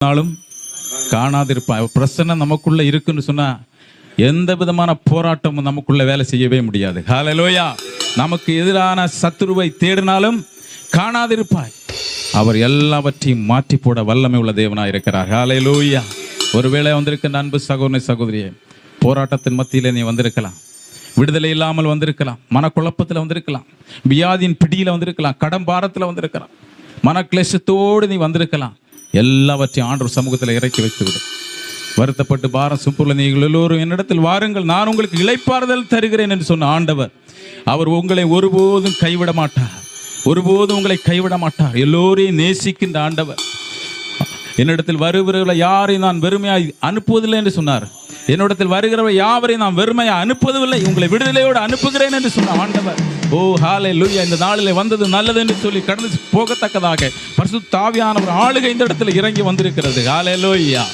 நாளும் காணாதிருப்பான். பிரசன்னம் நமக்குள்ள இருக்குன்னு சொன்னா எந்த விதமான போராட்டமும் நமக்குள்ள வேலை செய்யவே முடியாது. ஹல்லேலூயா. நமக்கு எதிரான சத்துருவை தேடினாலும் காணாதிருப்பாய். அவர் எல்லாவற்றையும் மாற்றி போட வல்லமை உள்ள தேவனாய் இருக்கிறார். ஹல்லேலூயா. ஒருவேளை வந்திருக்கின்ற அன்பு சகோதரனே சகோதரியே, போராட்டத்தின் மத்தியிலே நீ வந்திருக்கலாம், விடுதலை இல்லாமல் வந்திருக்கலாம், மனக்குழப்பத்தில் வந்திருக்கலாம், வியாதியின் பிடியில் வந்திருக்கலாம், கடன் பாரத்தில் வந்திருக்கலாம், மனக்லேசத்தோடு நீ வந்திருக்கலாம். எல்லாவற்றையும் ஆண்டவர் சமூகத்தில் இறக்கி வைத்து விடும். வருத்தப்பட்டு பாரம் சுப்புள்ள நீங்கள் எல்லோரும் என்னிடத்தில் வாருங்கள், நான் உங்களுக்கு இளைப்பாறுதல் தருகிறேன் என்று சொன்ன ஆண்டவர், அவர் உங்களை ஒருபோதும் கைவிட மாட்டார், ஒருபோதும் உங்களை கைவிட மாட்டார். எல்லோரையும் நேசிக்கின்ற ஆண்டவர். என்னிடத்தில் வருகிறவர்களை யாரையும் நான் வெறுமையாய் அனுப்புவதில்லை என்று சொன்னார். என்னிடத்தில் வருகிறவர் யாவரையும் நான் வெறுமையா அனுப்புவதில்லை, உங்களை விடுதலையோடு அனுப்புகிறேன் என்று சொன்ன ஆண்டவர். ஓ ஹல்லேலூயா. இந்த நாளிலே வந்தது நல்லது என்று சொல்லி கடந்து போகத்தக்கதாக பரிசுத்த ஆவியானவர் ஆளுகை இந்த இடத்துல இறங்கி வந்திருக்கிறது. ஹல்லேலூயா.